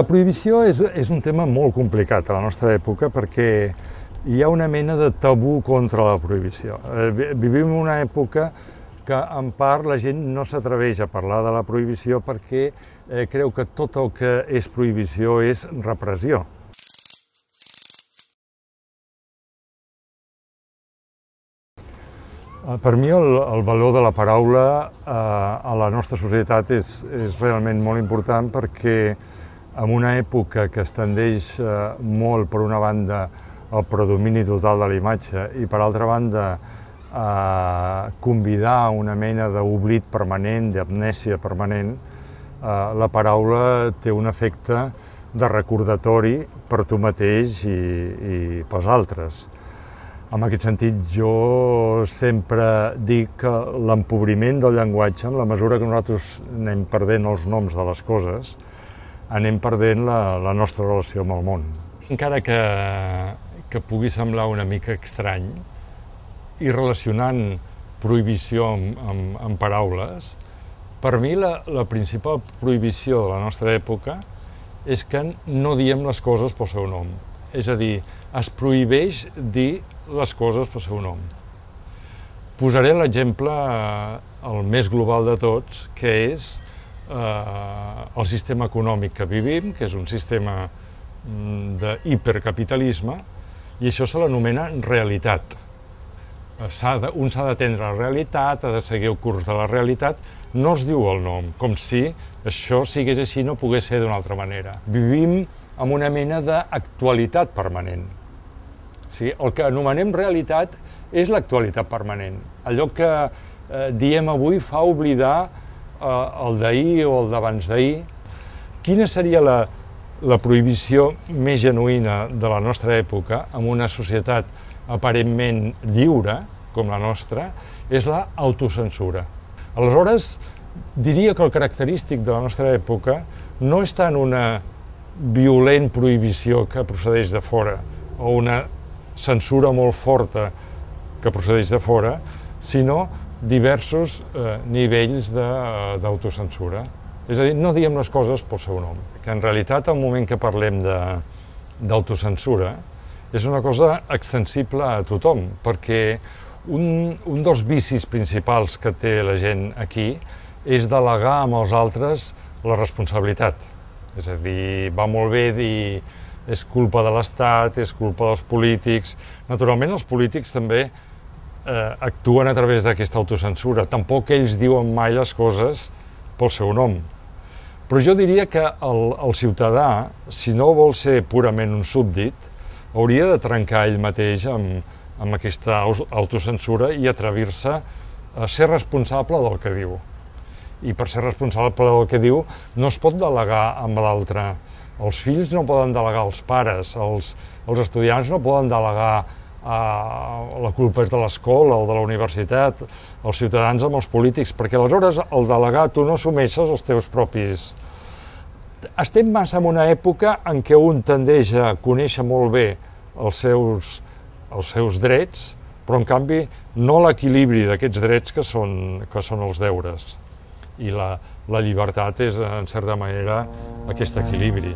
La prohibició és un tema molt complicat a la nostra època perquè hi ha una mena de tabú contra la prohibició. Vivim en una època que en part la gent no s'atreveix a parlar de la prohibició perquè creu que tot el que és prohibició és repressió. Per mi el valor de la paraula a la nostra societat és realment molt important perquè en una època que es tendeix molt, per una banda, al predomini total de la imatge i, per altra banda, a convidar una mena d'oblit permanent, d'amnèsia permanent, la paraula té un efecte de recordatori per tu mateix i pels altres. En aquest sentit, jo sempre dic que l'empobriment del llenguatge, en la mesura que nosaltres anem perdent els noms de les coses, anem perdent la nostra relació amb el món. Encara que pugui semblar una mica estrany, i relacionant prohibició amb paraules, per mi la principal prohibició de la nostra època és que no diem les coses pel seu nom. És a dir, es prohibeix dir les coses pel seu nom. Posaré l'exemple, el més global de tots, que és el sistema econòmic que vivim, que és un sistema d'hipercapitalisme, i això se l'anomena realitat. Un s'ha d'atendre a la realitat, ha de seguir el curs de la realitat, no es diu el nom, com si això sigués així, no pogués ser d'una altra manera. Vivim amb una mena d'actualitat permanent. El que anomenem realitat és l'actualitat permanent. Allò que diem avui fa oblidar el d'ahir o el d'abans d'ahir. Quina seria la prohibició més genuïna de la nostra època, en una societat aparentment lliure, com la nostra, és l'autocensura. Aleshores, diria que el característic de la nostra època no és tant una violent prohibició que procedeix de fora o una censura molt forta que procedeix de fora, sinó diversos nivells d'autocensura. És a dir, no diem les coses pel seu nom. Que en realitat, al moment que parlem d'autocensura, és una cosa extensible a tothom, perquè un dels vicis principals que té la gent aquí és delegar amb els altres la responsabilitat. És a dir, va molt bé dir és culpa de l'Estat, és culpa dels polítics. Naturalment, els polítics també actuen a través d'aquesta autocensura. Tampoc ells diuen mai les coses pel seu nom. Però jo diria que el ciutadà, si no vol ser purament un súbdit, hauria de trencar ell mateix amb aquesta autocensura i atrevir-se a ser responsable del que diu. I per ser responsable del que diu no es pot delegar amb l'altre. Els fills no poden delegar als pares, els estudiants no poden delegar la culpa és de l'escola o de la universitat, els ciutadans amb els polítics, perquè aleshores el delegar tu no assumeixes els teus propis. Estem massa en una època en què un tendeix a conèixer molt bé els seus drets, però en canvi no l'equilibri d'aquests drets que són els deures. I la llibertat és, en certa manera, aquest equilibri.